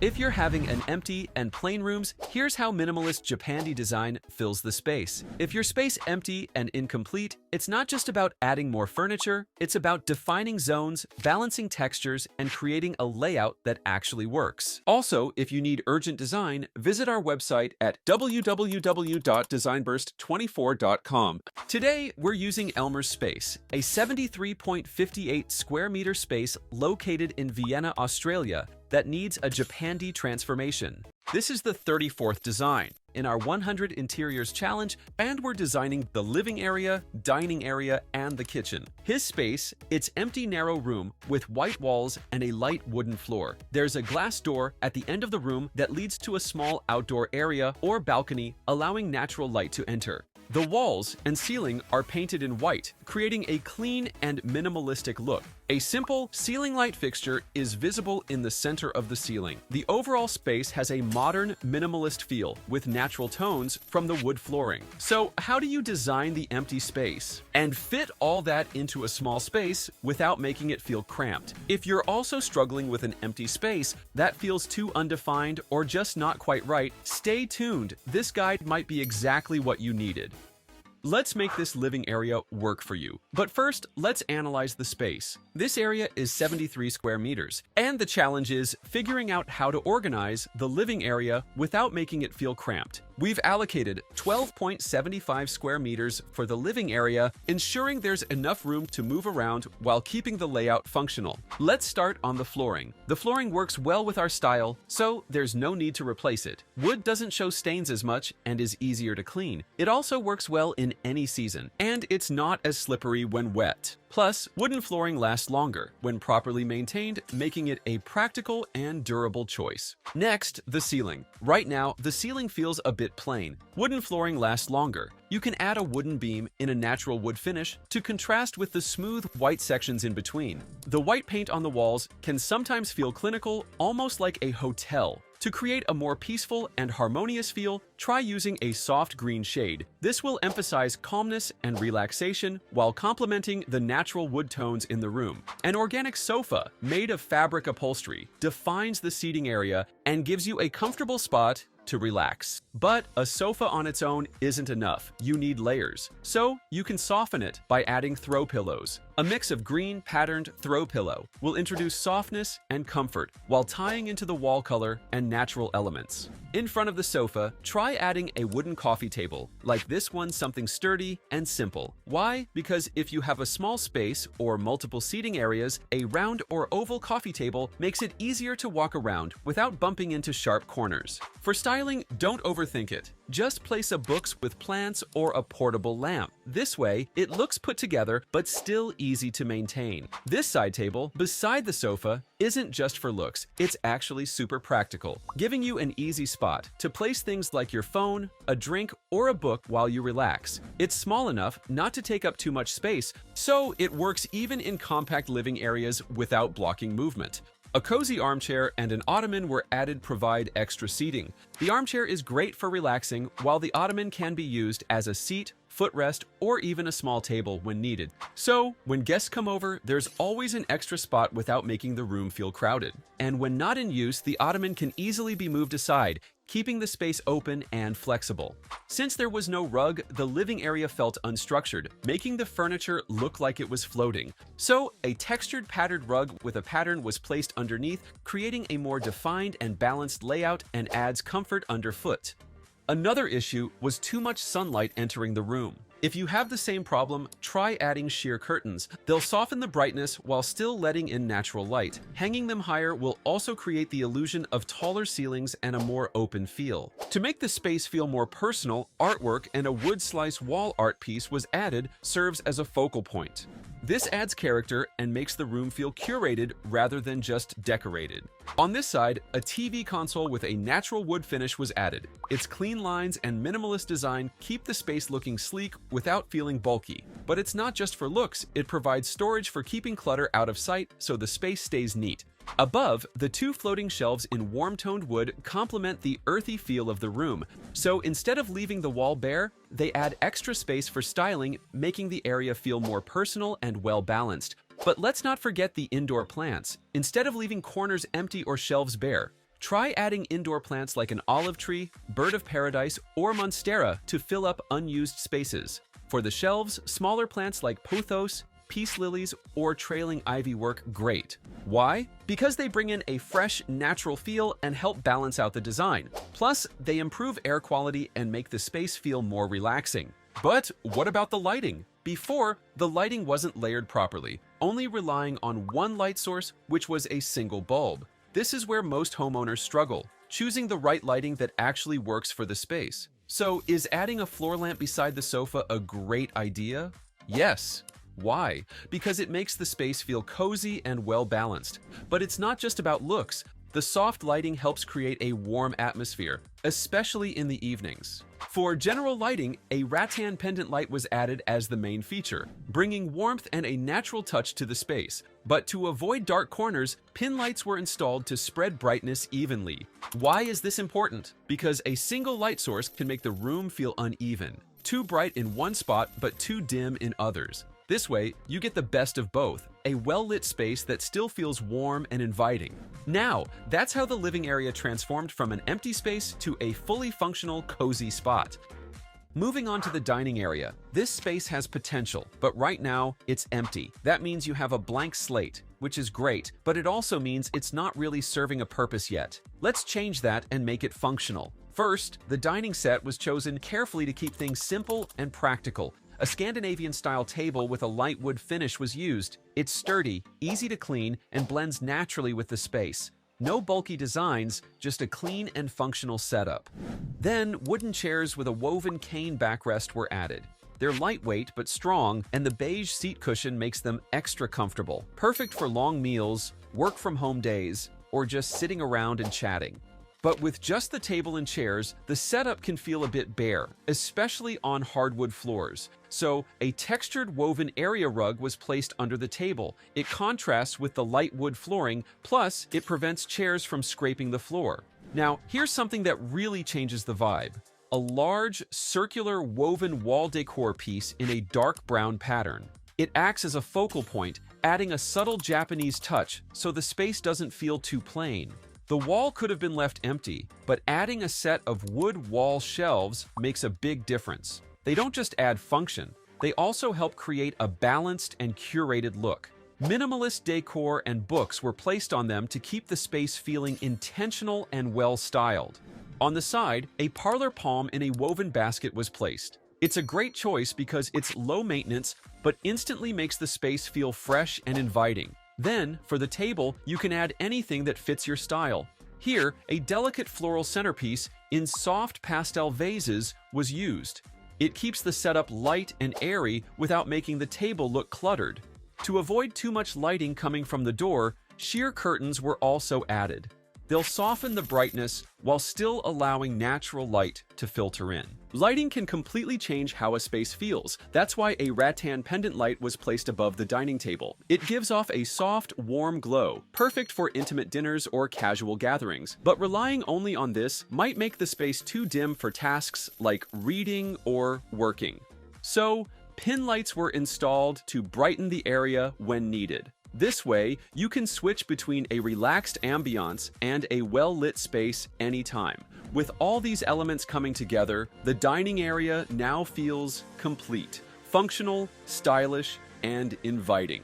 If you're having an empty and plain rooms, here's how minimalist Japandi design fills the space. If your space empty and incomplete, it's not just about adding more furniture, it's about defining zones, balancing textures, and creating a layout that actually works. Also, if you need urgent design, visit our website at www.designburst24.com. Today, we're using Elmer's space, a 73.58 square meter space located in Vienna, Australia, that needs a Japandi transformation. This is the 34th design in our 100 Interiors Challenge, and we're designing the living area, dining area, and the kitchen. His space, its empty narrow room with white walls and a light wooden floor. There's a glass door at the end of the room that leads to a small outdoor area or balcony, allowing natural light to enter. The walls and ceiling are painted in white, creating a clean and minimalistic look. A simple ceiling light fixture is visible in the center of the ceiling. The overall space has a modern, minimalist feel with natural tones from the wood flooring. So, how do you design the empty space and fit all that into a small space without making it feel cramped? If you're also struggling with an empty space that feels too undefined or just not quite right, stay tuned. This guide might be exactly what you needed. Let's make this living area work for you. But first, let's analyze the space. This area is 73 square meters, and the challenge is figuring out how to organize the living area without making it feel cramped. We've allocated 12.75 square meters for the living area, ensuring there's enough room to move around while keeping the layout functional. Let's start on the flooring. The flooring works well with our style, so there's no need to replace it. Wood doesn't show stains as much and is easier to clean. It also works well in any season, and it's not as slippery when wet. Plus, wooden flooring lasts longer when properly maintained, making it a practical and durable choice. Next, the ceiling. Right now, the ceiling feels a bit plain. Wooden flooring lasts longer. You can add a wooden beam in a natural wood finish to contrast with the smooth white sections in between. The white paint on the walls can sometimes feel clinical, almost like a hotel. To create a more peaceful and harmonious feel, try using a soft green shade. This will emphasize calmness and relaxation while complementing the natural wood tones in the room. An organic sofa made of fabric upholstery defines the seating area and gives you a comfortable spot to relax. But a sofa on its own isn't enough. You need layers. So you can soften it by adding throw pillows. A mix of green patterned throw pillow will introduce softness and comfort while tying into the wall color and natural elements. In front of the sofa, try adding a wooden coffee table, like this one, something sturdy and simple. Why? Because if you have a small space or multiple seating areas, a round or oval coffee table makes it easier to walk around without bumping into sharp corners. For styling, don't overthink it. Just place a books with plants or a portable lamp. This way, it looks put together but still easy to maintain. This side table, beside the sofa, isn't just for looks, it's actually super practical, giving you an easy spot to place things like your phone, a drink, or a book while you relax. It's small enough not to take up too much space, so it works even in compact living areas without blocking movement. A cozy armchair and an ottoman were added to provide extra seating. The armchair is great for relaxing, while the ottoman can be used as a seat, footrest, or even a small table when needed. So, when guests come over, there's always an extra spot without making the room feel crowded. And when not in use, the ottoman can easily be moved aside, keeping the space open and flexible. Since there was no rug, the living area felt unstructured, making the furniture look like it was floating. So, a textured patterned rug with a pattern was placed underneath, creating a more defined and balanced layout and adds comfort underfoot. Another issue was too much sunlight entering the room. If you have the same problem, try adding sheer curtains. They'll soften the brightness while still letting in natural light. Hanging them higher will also create the illusion of taller ceilings and a more open feel. To make the space feel more personal, artwork and a wood slice wall art piece was added, serves as a focal point. This adds character and makes the room feel curated rather than just decorated. On this side, a TV console with a natural wood finish was added. Its clean lines and minimalist design keep the space looking sleek without feeling bulky. But it's not just for looks, it provides storage for keeping clutter out of sight so the space stays neat. Above, the two floating shelves in warm-toned wood complement the earthy feel of the room, so instead of leaving the wall bare, they add extra space for styling, making the area feel more personal and well-balanced. But let's not forget the indoor plants. Instead of leaving corners empty or shelves bare, Try adding indoor plants like an olive tree, bird of paradise, or monstera to fill up unused spaces. For the shelves, smaller plants like pothos, peace lilies, or trailing ivy work great. Why? Because they bring in a fresh, natural feel and help balance out the design. Plus, they improve air quality and make the space feel more relaxing. But what about the lighting? Before, the lighting wasn't layered properly, only relying on one light source, which was a single bulb. This is where most homeowners struggle, choosing the right lighting that actually works for the space. So, is adding a floor lamp beside the sofa a great idea? Yes. Why? Because it makes the space feel cozy and well-balanced. But it's not just about looks. The soft lighting helps create a warm atmosphere, especially in the evenings. For general lighting, a rattan pendant light was added as the main feature, bringing warmth and a natural touch to the space. But to avoid dark corners, pin lights were installed to spread brightness evenly. Why is this important? Because a single light source can make the room feel uneven, too bright in one spot but too dim in others. This way, you get the best of both, a well-lit space that still feels warm and inviting. Now, that's how the living area transformed from an empty space to a fully functional, cozy spot. Moving on to the dining area, this space has potential, but right now, it's empty. That means you have a blank slate, which is great, but it also means it's not really serving a purpose yet. Let's change that and make it functional. First, the dining set was chosen carefully to keep things simple and practical. A Scandinavian-style table with a light wood finish was used. It's sturdy, easy to clean, and blends naturally with the space. No bulky designs, just a clean and functional setup. Then, wooden chairs with a woven cane backrest were added. They're lightweight but strong, and the beige seat cushion makes them extra comfortable. Perfect for long meals, work-from-home days, or just sitting around and chatting. But with just the table and chairs, the setup can feel a bit bare, especially on hardwood floors. So, a textured woven area rug was placed under the table. It contrasts with the light wood flooring, plus it prevents chairs from scraping the floor. Now, here's something that really changes the vibe. A large, circular woven wall decor piece in a dark brown pattern. It acts as a focal point, adding a subtle Japanese touch so the space doesn't feel too plain. The wall could have been left empty, but adding a set of wood wall shelves makes a big difference. They don't just add function, they also help create a balanced and curated look. Minimalist decor and books were placed on them to keep the space feeling intentional and well-styled. On the side, a parlor palm in a woven basket was placed. It's a great choice because it's low maintenance, but instantly makes the space feel fresh and inviting. Then, for the table, you can add anything that fits your style. Here, a delicate floral centerpiece in soft pastel vases was used. It keeps the setup light and airy without making the table look cluttered. To avoid too much lighting coming from the door, sheer curtains were also added. They'll soften the brightness while still allowing natural light to filter in. Lighting can completely change how a space feels. That's why a rattan pendant light was placed above the dining table. It gives off a soft, warm glow, perfect for intimate dinners or casual gatherings. But relying only on this might make the space too dim for tasks like reading or working. So, pin lights were installed to brighten the area when needed. This way, you can switch between a relaxed ambiance and a well-lit space anytime. With all these elements coming together, the dining area now feels complete, functional, stylish, and inviting.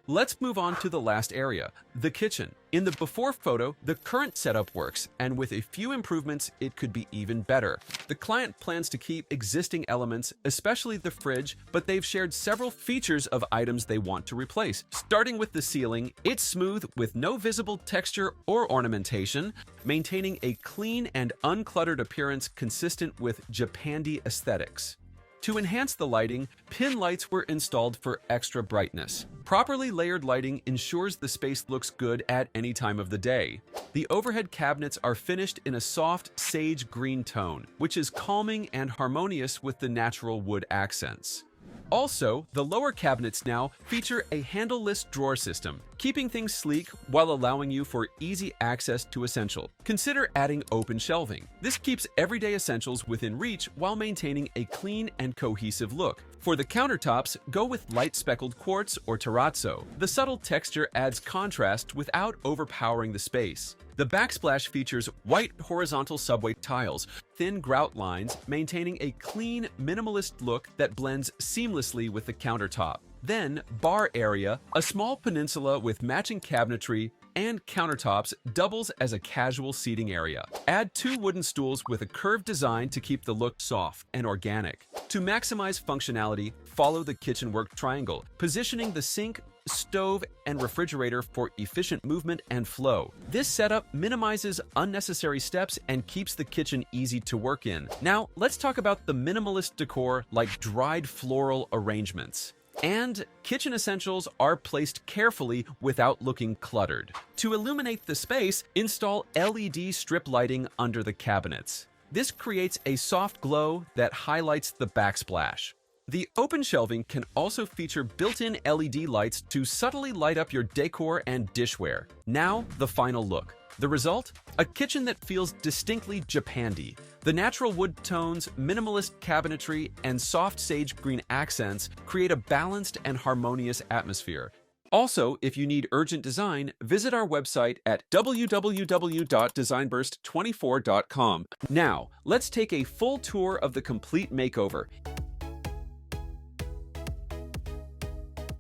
Let's move on to the last area, the kitchen. In the before photo, the current setup works, and with a few improvements, it could be even better. The client plans to keep existing elements, especially the fridge, but they've shared several features of items they want to replace. Starting with the ceiling, it's smooth with no visible texture or ornamentation, maintaining a clean and uncluttered appearance consistent with Japandi aesthetics. To enhance the lighting, pin lights were installed for extra brightness. Properly layered lighting ensures the space looks good at any time of the day. The overhead cabinets are finished in a soft sage green tone, which is calming and harmonious with the natural wood accents. Also, the lower cabinets now feature a handleless drawer system, keeping things sleek while allowing you for easy access to essentials. Consider adding open shelving. This keeps everyday essentials within reach while maintaining a clean and cohesive look. For the countertops, go with light speckled quartz or terrazzo. The subtle texture adds contrast without overpowering the space. The backsplash features white horizontal subway tiles, thin grout lines, maintaining a clean, minimalist look that blends seamlessly with the countertop. Then, bar area, a small peninsula with matching cabinetry and countertops doubles as a casual seating area. Add 2 wooden stools with a curved design to keep the look soft and organic. To maximize functionality, follow the kitchen work triangle, positioning the sink, stove, and refrigerator for efficient movement and flow. This setup minimizes unnecessary steps and keeps the kitchen easy to work in. Now, let's talk about the minimalist decor like dried floral arrangements. And kitchen essentials are placed carefully without looking cluttered. To illuminate the space, install LED strip lighting under the cabinets. This creates a soft glow that highlights the backsplash. The open shelving can also feature built-in LED lights to subtly light up your decor and dishware. Now, the final look. The result? A kitchen that feels distinctly Japandi. The natural wood tones, minimalist cabinetry, and soft sage green accents create a balanced and harmonious atmosphere. Also, if you need urgent design, visit our website at www.designburst24.com. Now, let's take a full tour of the complete makeover.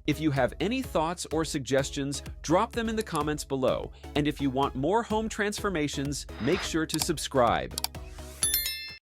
If you have any thoughts or suggestions, drop them in the comments below. And if you want more home transformations, make sure to subscribe.